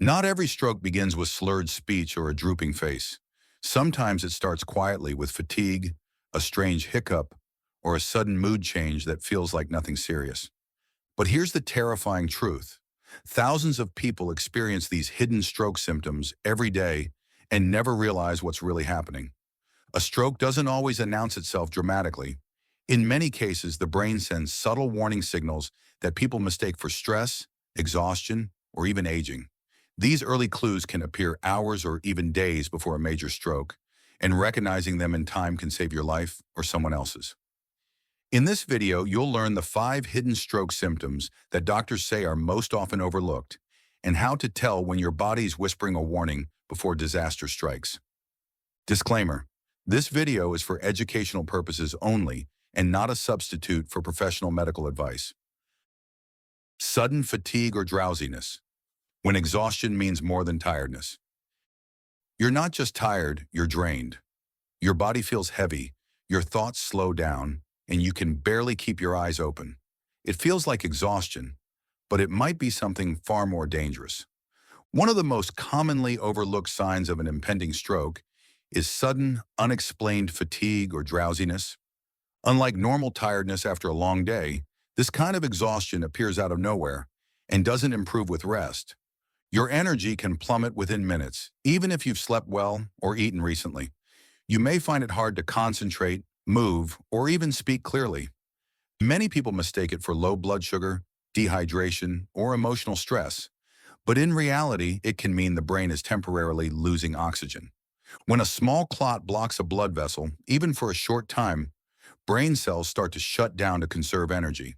Not every stroke begins with slurred speech or a drooping face. Sometimes it starts quietly with fatigue, a strange hiccup, or a sudden mood change that feels like nothing serious. But here's the terrifying truth. Thousands of people experience these hidden stroke symptoms every day and never realize what's really happening. A stroke doesn't always announce itself dramatically. In many cases, the brain sends subtle warning signals that people mistake for stress, exhaustion, or even aging. These early clues can appear hours or even days before a major stroke, and recognizing them in time can save your life or someone else's. In this video, you'll learn the 5 hidden stroke symptoms that doctors say are most often overlooked, and how to tell when your body's whispering a warning before disaster strikes. Disclaimer: this video is for educational purposes only and not a substitute for professional medical advice. Sudden fatigue or drowsiness, when exhaustion means more than tiredness. You're not just tired, you're drained. Your body feels heavy, your thoughts slow down, and you can barely keep your eyes open. It feels like exhaustion, but it might be something far more dangerous. One of the most commonly overlooked signs of an impending stroke is sudden, unexplained fatigue or drowsiness. Unlike normal tiredness after a long day, this kind of exhaustion appears out of nowhere and doesn't improve with rest. Your energy can plummet within minutes, even if you've slept well or eaten recently. You may find it hard to concentrate, move, or even speak clearly. Many people mistake it for low blood sugar, dehydration, or emotional stress, but in reality, it can mean the brain is temporarily losing oxygen. When a small clot blocks a blood vessel, even for a short time, brain cells start to shut down to conserve energy.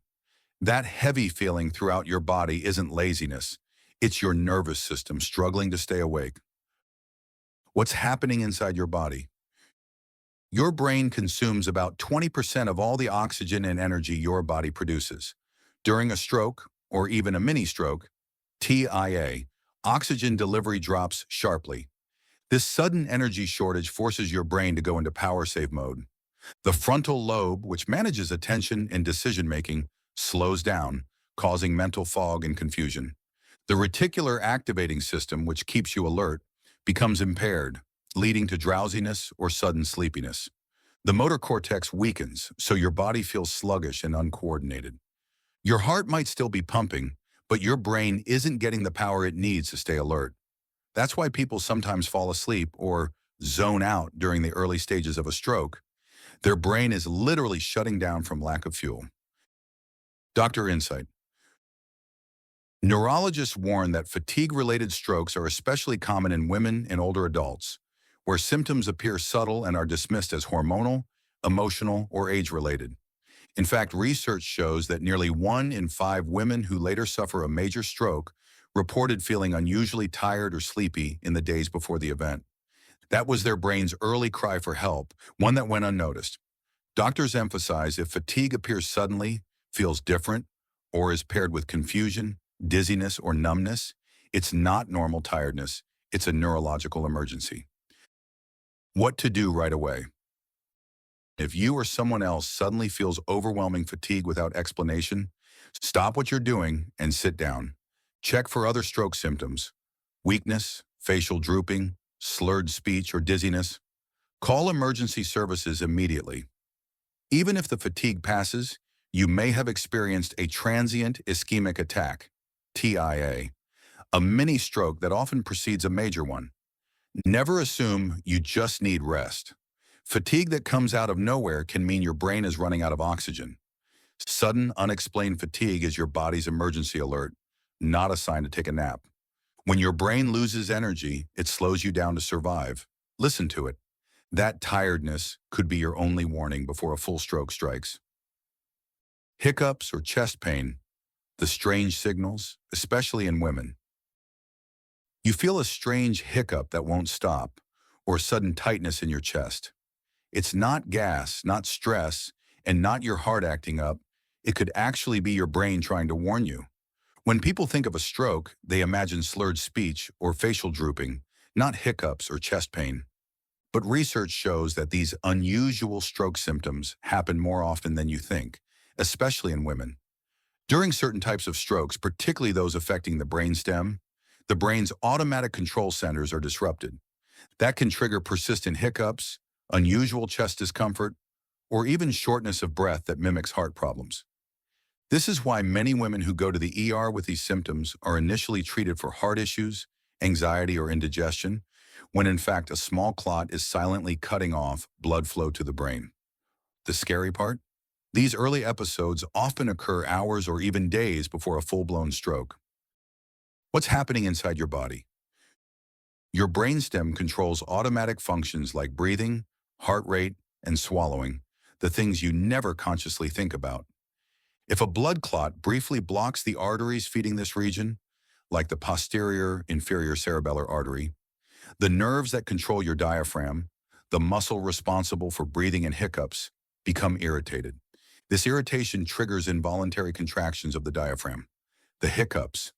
That heavy feeling throughout your body isn't laziness. It's your nervous system struggling to stay awake. What's happening inside your body? Your brain consumes about 20% of all the oxygen and energy your body produces. During a stroke, or even a mini-stroke, TIA, oxygen delivery drops sharply. This sudden energy shortage forces your brain to go into power save mode. The frontal lobe, which manages attention and decision-making, slows down, causing mental fog and confusion. The reticular activating system, which keeps you alert, becomes impaired, leading to drowsiness or sudden sleepiness. The motor cortex weakens, so your body feels sluggish and uncoordinated. Your heart might still be pumping, but your brain isn't getting the power it needs to stay alert. That's why people sometimes fall asleep or zone out during the early stages of a stroke. Their brain is literally shutting down from lack of fuel. Dr. Insight. Neurologists warn that fatigue-related strokes are especially common in women and older adults, where symptoms appear subtle and are dismissed as hormonal, emotional, or age-related. In fact, research shows that nearly 1 in 5 women who later suffer a major stroke reported feeling unusually tired or sleepy in the days before the event. That was their brain's early cry for help, one that went unnoticed. Doctors emphasize if fatigue appears suddenly, feels different, or is paired with confusion, dizziness, or numbness, it's not normal tiredness, it's a neurological emergency. What to do right away? If you or someone else suddenly feels overwhelming fatigue without explanation, stop what you're doing and sit down. Check for other stroke symptoms: weakness, facial drooping, slurred speech, or dizziness. Call emergency services immediately. Even if the fatigue passes, you may have experienced a transient ischemic attack, TIA, a mini stroke that often precedes a major one. Never assume you just need rest. Fatigue that comes out of nowhere can mean your brain is running out of oxygen. Sudden, unexplained fatigue is your body's emergency alert, not a sign to take a nap. When your brain loses energy, it slows you down to survive. Listen to it. That tiredness could be your only warning before a full stroke strikes. Hiccups or chest pain, the strange signals, especially in women. You feel a strange hiccup that won't stop, or sudden tightness in your chest. It's not gas, not stress, and not your heart acting up. It could actually be your brain trying to warn you. When people think of a stroke, they imagine slurred speech or facial drooping, not hiccups or chest pain. But research shows that these unusual stroke symptoms happen more often than you think, especially in women. During certain types of strokes, particularly those affecting the brainstem, The brain's automatic control centers are disrupted. That can trigger persistent hiccups, unusual chest discomfort, or even shortness of breath that mimics heart problems. This is why many women who go to the ER with these symptoms are initially treated for heart issues, anxiety, or indigestion, when in fact a small clot is silently cutting off blood flow to the brain. The scary part? These early episodes often occur hours or even days before a full-blown stroke. What's happening inside your body? Your brainstem controls automatic functions like breathing, heart rate, and swallowing, the things you never consciously think about. If a blood clot briefly blocks the arteries feeding this region, like the posterior inferior cerebellar artery, the nerves that control your diaphragm, the muscle responsible for breathing and hiccups, become irritated. This irritation triggers involuntary contractions of the diaphragm, the hiccups.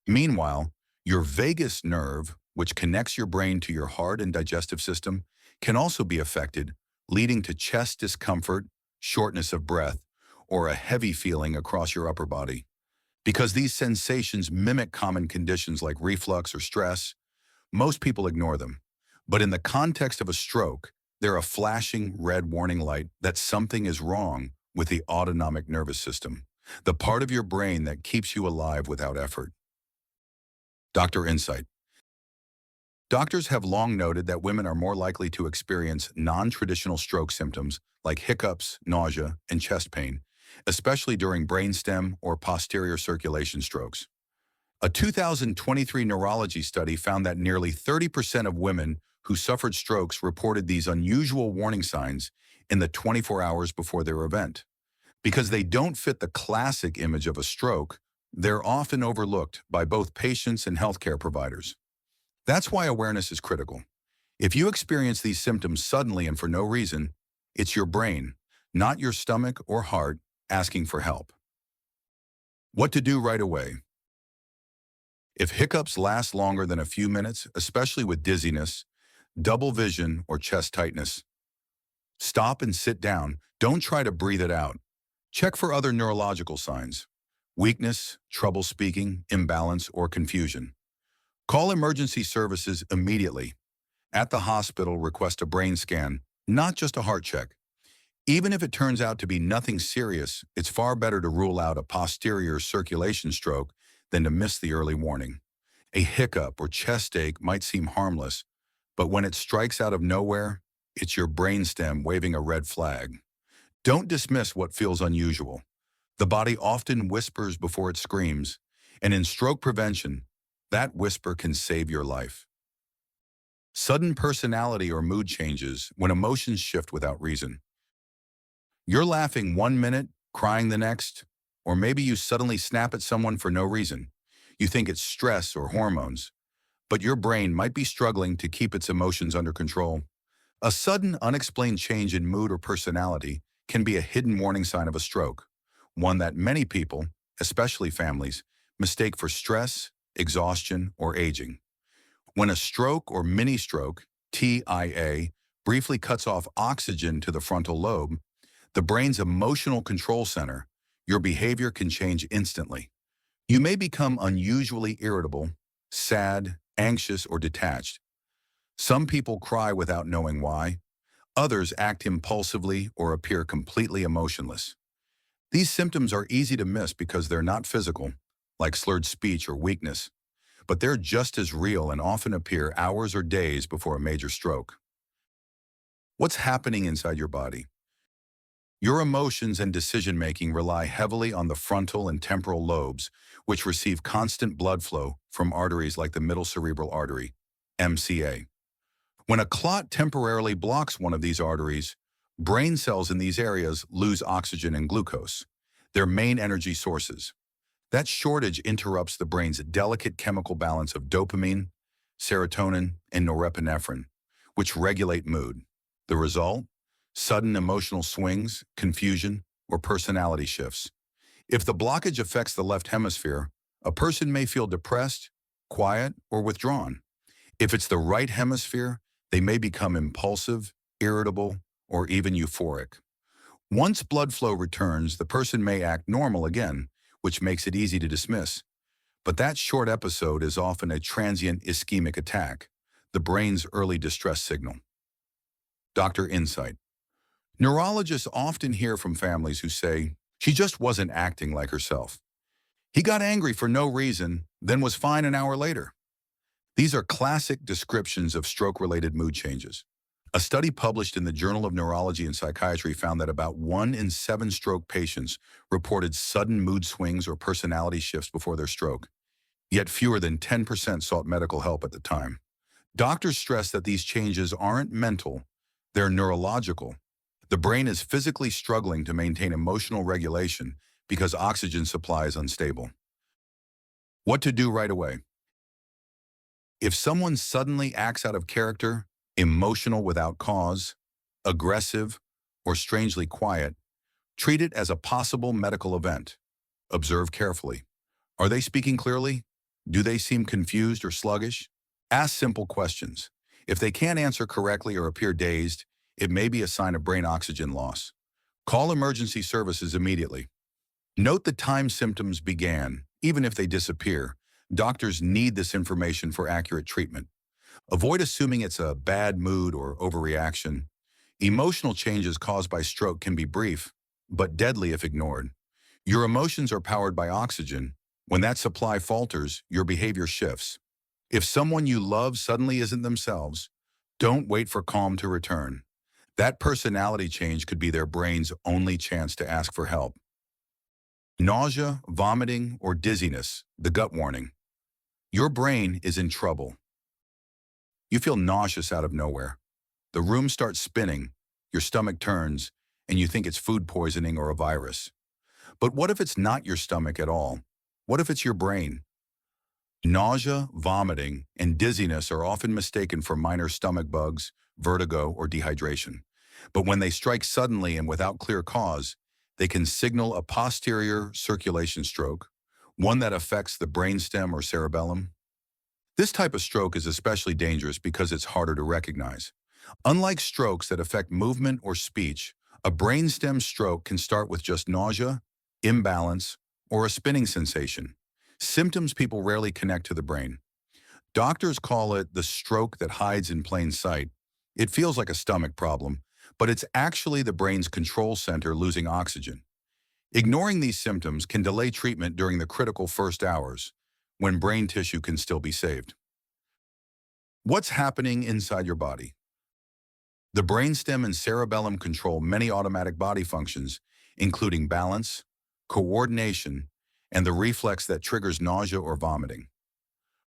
Meanwhile, your vagus nerve, which connects your brain to your heart and digestive system, can also be affected, leading to chest discomfort, shortness of breath, or a heavy feeling across your upper body. Because these sensations mimic common conditions like reflux or stress, most people ignore them. But in the context of a stroke, they're a flashing red warning light that something is wrong with the autonomic nervous system, the part of your brain that keeps you alive without effort. Doctor Insight. Doctors have long noted that women are more likely to experience non-traditional stroke symptoms like hiccups, nausea, and chest pain, especially during brainstem or posterior circulation strokes. A 2023 neurology study found that nearly 30% of women who suffered strokes reported these unusual warning signs in the 24 hours before their event. Because they don't fit the classic image of a stroke, they're often overlooked by both patients and healthcare providers. That's why awareness is critical. If you experience these symptoms suddenly and for no reason, it's your brain, not your stomach or heart, asking for help. What to do right away? If hiccups last longer than a few minutes, especially with dizziness, double vision, or chest tightness, stop and sit down. Don't try to breathe it out. Check for other neurological signs: weakness, trouble speaking, imbalance, or confusion. Call emergency services immediately. At the hospital, request a brain scan, not just a heart check. Even if it turns out to be nothing serious, it's far better to rule out a posterior circulation stroke than to miss the early warning. A hiccup or chest ache might seem harmless, but when it strikes out of nowhere, it's your brainstem waving a red flag. Don't dismiss what feels unusual. The body often whispers before it screams, and in stroke prevention, that whisper can save your life. Sudden personality or mood changes when emotions shift without reason. You're laughing one minute, crying the next, or maybe you suddenly snap at someone for no reason. You think it's stress or hormones, but your brain might be struggling to keep its emotions under control. A sudden, unexplained change in mood or personality can be a hidden warning sign of a stroke, one that many people, especially families, mistake for stress, exhaustion, or aging. When a stroke or mini-stroke, TIA, briefly cuts off oxygen to the frontal lobe, the brain's emotional control center, your behavior can change instantly. You may become unusually irritable, sad, anxious, or detached. Some people cry without knowing why. Others act impulsively or appear completely emotionless. These symptoms are easy to miss because they're not physical, like slurred speech or weakness, but they're just as real and often appear hours or days before a major stroke. What's happening inside your body? Your emotions and decision-making rely heavily on the frontal and temporal lobes, which receive constant blood flow from arteries like the middle cerebral artery, MCA. When a clot temporarily blocks one of these arteries, brain cells in these areas lose oxygen and glucose, their main energy sources. That shortage interrupts the brain's delicate chemical balance of dopamine, serotonin, and norepinephrine, which regulate mood. The result? Sudden emotional swings, confusion, or personality shifts. If the blockage affects the left hemisphere, a person may feel depressed, quiet, or withdrawn. If it's the right hemisphere, they may become impulsive, irritable, or even euphoric. Once blood flow returns, the person may act normal again, which makes it easy to dismiss. But that short episode is often a transient ischemic attack, the brain's early distress signal. Doctor insight. Neurologists often hear from families who say, she just wasn't acting like herself. He got angry for no reason, then was fine an hour later. These are classic descriptions of stroke-related mood changes. A study published in the Journal of Neurology and Psychiatry found that about 1 in 7 stroke patients reported sudden mood swings or personality shifts before their stroke. Yet fewer than 10% sought medical help at the time. Doctors stress that these changes aren't mental, they're neurological. The brain is physically struggling to maintain emotional regulation because oxygen supply is unstable. What to do right away? If someone suddenly acts out of character, emotional without cause, aggressive, or strangely quiet, treat it as a possible medical event. Observe carefully. Are they speaking clearly? Do they seem confused or sluggish? Ask simple questions. If they can't answer correctly or appear dazed, it may be a sign of brain oxygen loss. Call emergency services immediately. Note the time symptoms began, even if they disappear. Doctors need this information for accurate treatment. Avoid assuming it's a bad mood or overreaction. Emotional changes caused by stroke can be brief, but deadly if ignored. Your emotions are powered by oxygen. When that supply falters, your behavior shifts. If someone you love suddenly isn't themselves, don't wait for calm to return. That personality change could be their brain's only chance to ask for help. Nausea, vomiting, or dizziness, the gut warning. Your brain is in trouble. You feel nauseous out of nowhere. The room starts spinning, your stomach turns, and you think it's food poisoning or a virus. But what if it's not your stomach at all? What if it's your brain? Nausea, vomiting, and dizziness are often mistaken for minor stomach bugs, vertigo, or dehydration. But when they strike suddenly and without clear cause, they can signal a posterior circulation stroke, one that affects the brainstem or cerebellum. This type of stroke is especially dangerous because it's harder to recognize. Unlike strokes that affect movement or speech, a brainstem stroke can start with just nausea, imbalance, or a spinning sensation, symptoms people rarely connect to the brain. Doctors call it the stroke that hides in plain sight. It feels like a stomach problem, but it's actually the brain's control center losing oxygen. Ignoring these symptoms can delay treatment during the critical first hours, when brain tissue can still be saved. What's happening inside your body? The brainstem and cerebellum control many automatic body functions, including balance, coordination, and the reflex that triggers nausea or vomiting.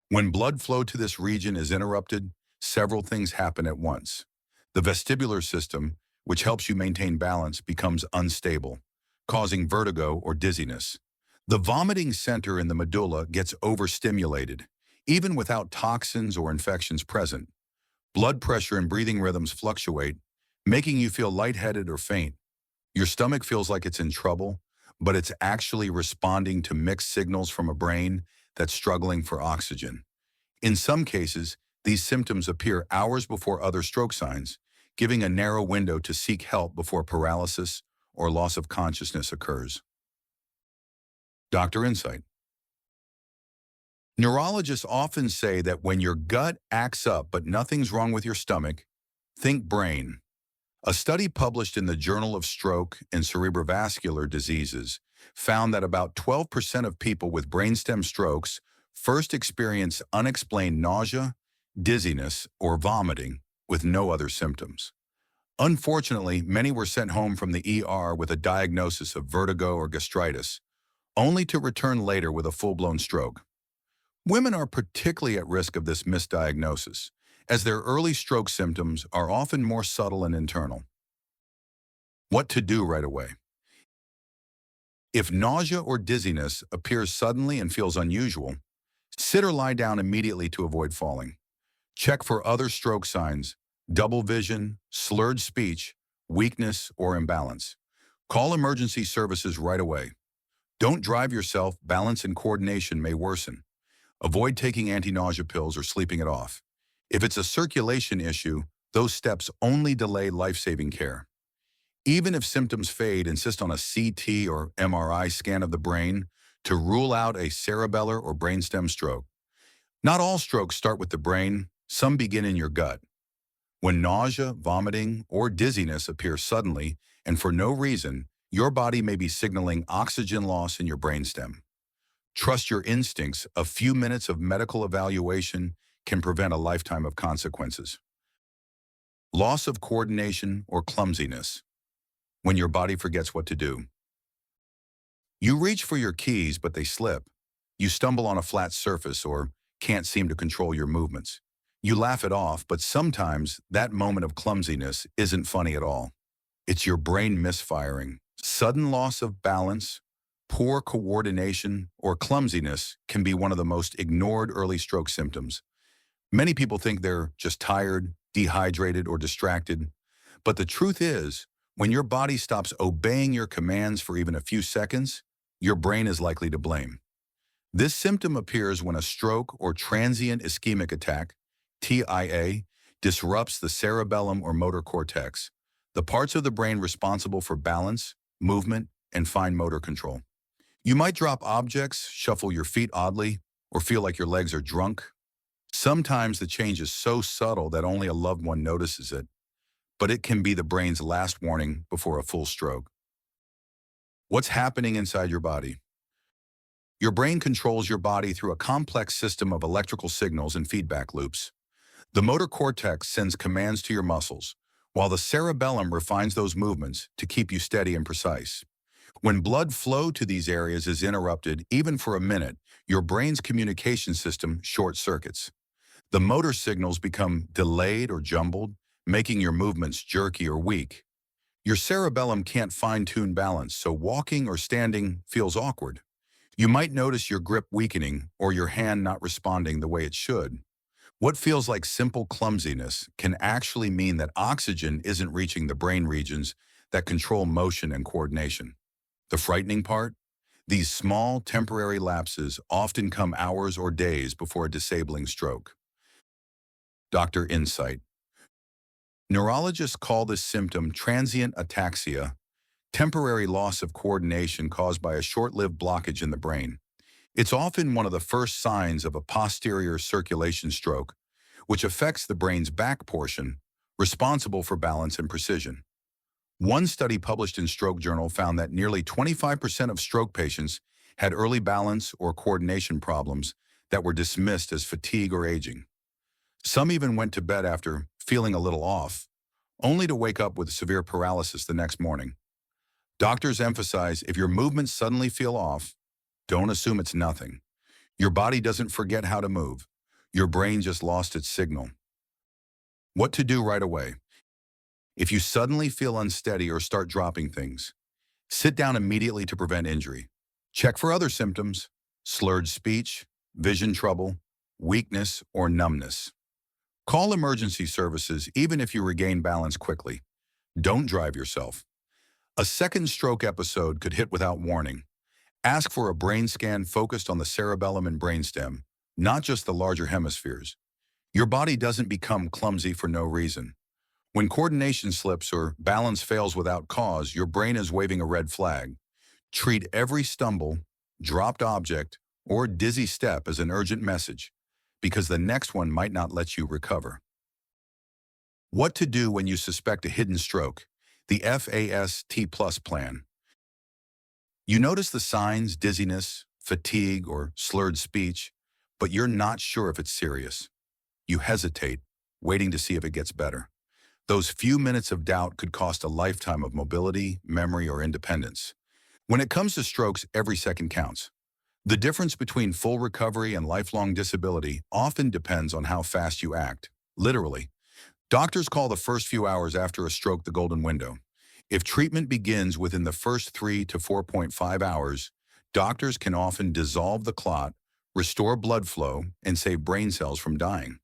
When blood flow to this region is interrupted, several things happen at once. The vestibular system, which helps you maintain balance, becomes unstable, causing vertigo or dizziness. The vomiting center in the medulla gets overstimulated, even without toxins or infections present. Blood pressure and breathing rhythms fluctuate, making you feel lightheaded or faint. Your stomach feels like it's in trouble, but it's actually responding to mixed signals from a brain that's struggling for oxygen. In some cases, these symptoms appear hours before other stroke signs, giving a narrow window to seek help before paralysis or loss of consciousness occurs. Doctor insight. Neurologists often say that when your gut acts up but nothing's wrong with your stomach, think brain. A study published in the Journal of Stroke and Cerebrovascular Diseases found that about 12% of people with brainstem strokes first experience unexplained nausea, dizziness, or vomiting with no other symptoms. Unfortunately, many were sent home from the ER with a diagnosis of vertigo or gastritis, only to return later with a full-blown stroke. Women are particularly at risk of this misdiagnosis, as their early stroke symptoms are often more subtle and internal. What to do right away? If nausea or dizziness appears suddenly and feels unusual, sit or lie down immediately to avoid falling. Check for other stroke signs, double vision, slurred speech, weakness, or imbalance. Call emergency services right away. Don't drive yourself, balance and coordination may worsen. Avoid taking anti-nausea pills or sleeping it off. If it's a circulation issue, those steps only delay life-saving care. Even if symptoms fade, insist on a CT or MRI scan of the brain to rule out a cerebellar or brainstem stroke. Not all strokes start with the brain, some begin in your gut. When nausea, vomiting, or dizziness appear suddenly and for no reason, your body may be signaling oxygen loss in your brainstem. Trust your instincts. A few minutes of medical evaluation can prevent a lifetime of consequences. Loss of coordination or clumsiness. When your body forgets what to do. You reach for your keys, but they slip. You stumble on a flat surface or can't seem to control your movements. You laugh it off, but sometimes that moment of clumsiness isn't funny at all. It's your brain misfiring. Sudden loss of balance, poor coordination, or clumsiness can be one of the most ignored early stroke symptoms. Many people think they're just tired, dehydrated, or distracted. But the truth is, when your body stops obeying your commands for even a few seconds, your brain is likely to blame. This symptom appears when a stroke or transient ischemic attack, TIA, disrupts the cerebellum or motor cortex, the parts of the brain responsible for balance, movement, and fine motor control. You might drop objects, shuffle your feet oddly, or feel like your legs are drunk. Sometimes the change is so subtle that only a loved one notices it, but it can be the brain's last warning before a full stroke. What's happening inside your body? Your brain controls your body through a complex system of electrical signals and feedback loops. The motor cortex sends commands to your muscles, while the cerebellum refines those movements to keep you steady and precise. When blood flow to these areas is interrupted, even for a minute, your brain's communication system short-circuits. The motor signals become delayed or jumbled, making your movements jerky or weak. Your cerebellum can't fine-tune balance, so walking or standing feels awkward. You might notice your grip weakening or your hand not responding the way it should. What feels like simple clumsiness can actually mean that oxygen isn't reaching the brain regions that control motion and coordination. The frightening part? These small, temporary lapses often come hours or days before a disabling stroke. Dr. Insight. Neurologists call this symptom transient ataxia, temporary loss of coordination caused by a short-lived blockage in the brain. It's often one of the first signs of a posterior circulation stroke, which affects the brain's back portion, responsible for balance and precision. One study published in Stroke Journal found that nearly 25% of stroke patients had early balance or coordination problems that were dismissed as fatigue or aging. Some even went to bed after feeling a little off, only to wake up with severe paralysis the next morning. Doctors emphasize if your movements suddenly feel off, don't assume it's nothing. Your body doesn't forget how to move. Your brain just lost its signal. What to do right away? If you suddenly feel unsteady or start dropping things, sit down immediately to prevent injury. Check for other symptoms: slurred speech, vision trouble, weakness, or numbness. Call emergency services even if you regain balance quickly. Don't drive yourself. A second stroke episode could hit without warning. Ask for a brain scan focused on the cerebellum and brainstem, not just the larger hemispheres. Your body doesn't become clumsy for no reason. When coordination slips or balance fails without cause, your brain is waving a red flag. Treat every stumble, dropped object, or dizzy step as an urgent message, because the next one might not let you recover. What to do when you suspect a hidden stroke? The FAST+ plan. You notice the signs: dizziness, fatigue, or slurred speech, but you're not sure if it's serious. You hesitate, waiting to see if it gets better. Those few minutes of doubt could cost a lifetime of mobility, memory, or independence. When it comes to strokes, every second counts. The difference between full recovery and lifelong disability often depends on how fast you act. Literally. Doctors call the first few hours after a stroke the golden window. If treatment begins within the first 3 to 4.5 hours, doctors can often dissolve the clot, restore blood flow, and save brain cells from dying.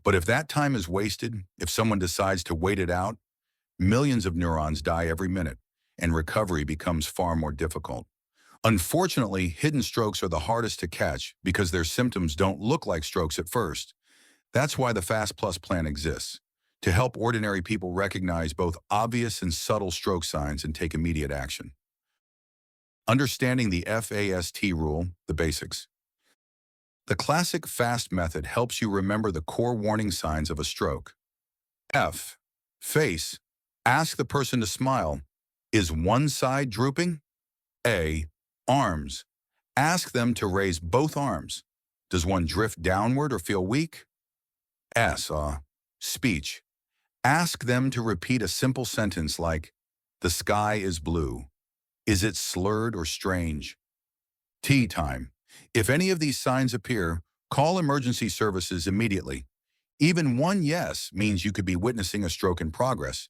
But if that time is wasted, if someone decides to wait it out, millions of neurons die every minute, and recovery becomes far more difficult. Unfortunately, hidden strokes are the hardest to catch because their symptoms don't look like strokes at first. That's why the FAST+ plan exists, to help ordinary people recognize both obvious and subtle stroke signs and take immediate action. Understanding the FAST rule, the basics. The classic FAST method helps you remember the core warning signs of a stroke. F. Face. Ask the person to smile. Is one side drooping? A. Arms. Ask them to raise both arms. Does one drift downward or feel weak? S. Speech. Ask them to repeat a simple sentence like, "The sky is blue." Is it slurred or strange? T. Time. If any of these signs appear, call emergency services immediately. Even one yes means you could be witnessing a stroke in progress,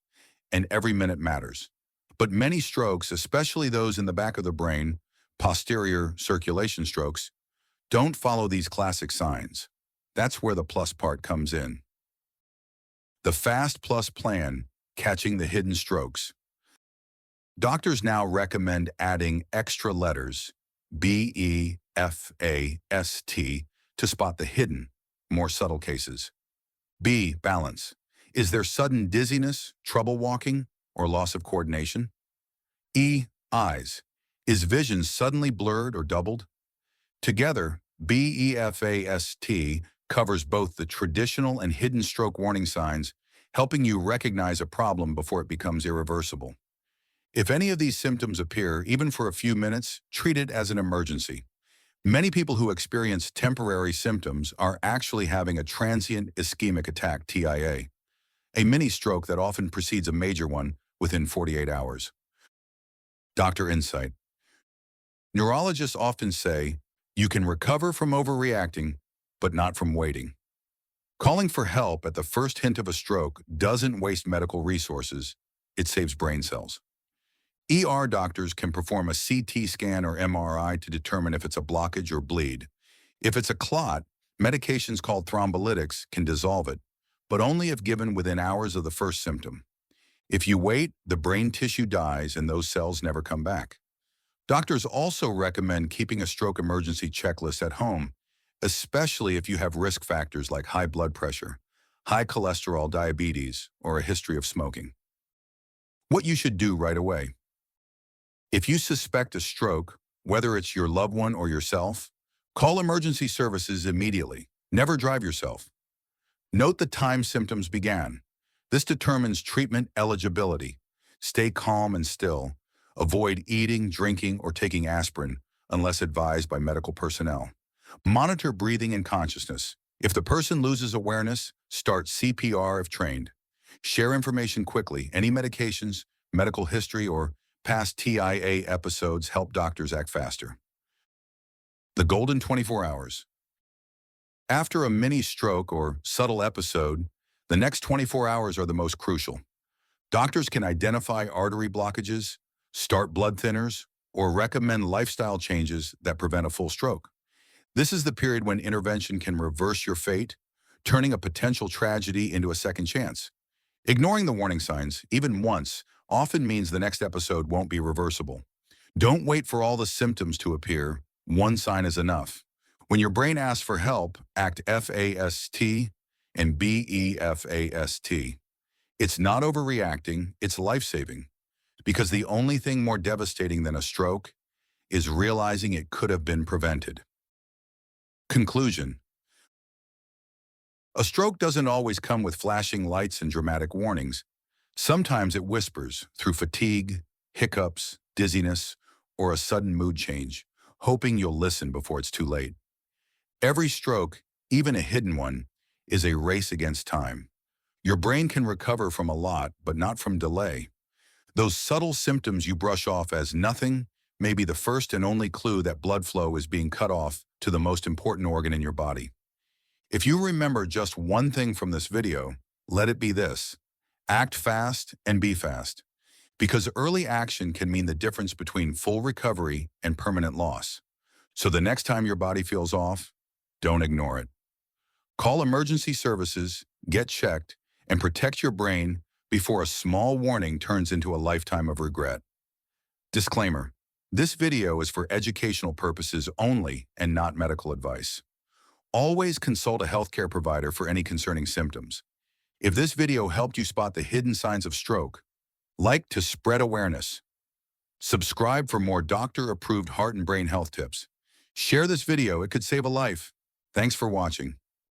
and every minute matters. But many strokes, especially those in the back of the brain, posterior circulation strokes, don't follow these classic signs. That's where the plus part comes in. The FAST Plus plan, catching the hidden strokes. Doctors now recommend adding extra letters, BEFAST, to spot the hidden, more subtle cases. B. Balance. Is there sudden dizziness, trouble walking, or loss of coordination? E. Eyes. Is vision suddenly blurred or doubled? Together, BEFAST covers both the traditional and hidden stroke warning signs, helping you recognize a problem before it becomes irreversible. If any of these symptoms appear, even for a few minutes, treat it as an emergency. Many people who experience temporary symptoms are actually having a transient ischemic attack, TIA, a mini stroke that often precedes a major one within 48 hours. Doctor insight. Neurologists often say, you can recover from overreacting, but not from waiting. Calling for help at the first hint of a stroke doesn't waste medical resources, it saves brain cells. ER doctors can perform a CT scan or MRI to determine if it's a blockage or bleed. If it's a clot, medications called thrombolytics can dissolve it, but only if given within hours of the first symptom. If you wait, the brain tissue dies and those cells never come back. Doctors also recommend keeping a stroke emergency checklist at home, especially if you have risk factors like high blood pressure, high cholesterol, diabetes, or a history of smoking. What you should do right away. If you suspect a stroke, whether it's your loved one or yourself, call emergency services immediately. Never drive yourself. Note the time symptoms began. This determines treatment eligibility. Stay calm and still. Avoid eating, drinking, or taking aspirin unless advised by medical personnel. Monitor breathing and consciousness. If the person loses awareness, start CPR if trained. Share information quickly. Any medications, medical history, or past TIA episodes help doctors act faster. The golden 24 hours. After a mini stroke or subtle episode, the next 24 hours are the most crucial. Doctors can identify artery blockages, start blood thinners, or recommend lifestyle changes that prevent a full stroke. This is the period when intervention can reverse your fate, turning a potential tragedy into a second chance. Ignoring the warning signs, even once, often means the next episode won't be reversible. Don't wait for all the symptoms to appear. One sign is enough. When your brain asks for help, act FAST and BEFAST. It's not overreacting, it's life-saving. Because the only thing more devastating than a stroke is realizing it could have been prevented. Conclusion. A stroke doesn't always come with flashing lights and dramatic warnings. Sometimes it whispers through fatigue, hiccups, dizziness, or a sudden mood change, hoping you'll listen before it's too late. Every stroke, even a hidden one, is a race against time. Your brain can recover from a lot, but not from delay. Those subtle symptoms you brush off as nothing may be the first and only clue that blood flow is being cut off to the most important organ in your body. If you remember just one thing from this video, let it be this: act fast and be fast. Because early action can mean the difference between full recovery and permanent loss. So the next time your body feels off, don't ignore it. Call emergency services, get checked, and protect your brain before a small warning turns into a lifetime of regret. Disclaimer: this video is for educational purposes only and not medical advice. Always consult a healthcare provider for any concerning symptoms. If this video helped you spot the hidden signs of stroke, like to spread awareness. Subscribe for more doctor-approved heart and brain health tips. Share this video, it could save a life. Thanks for watching.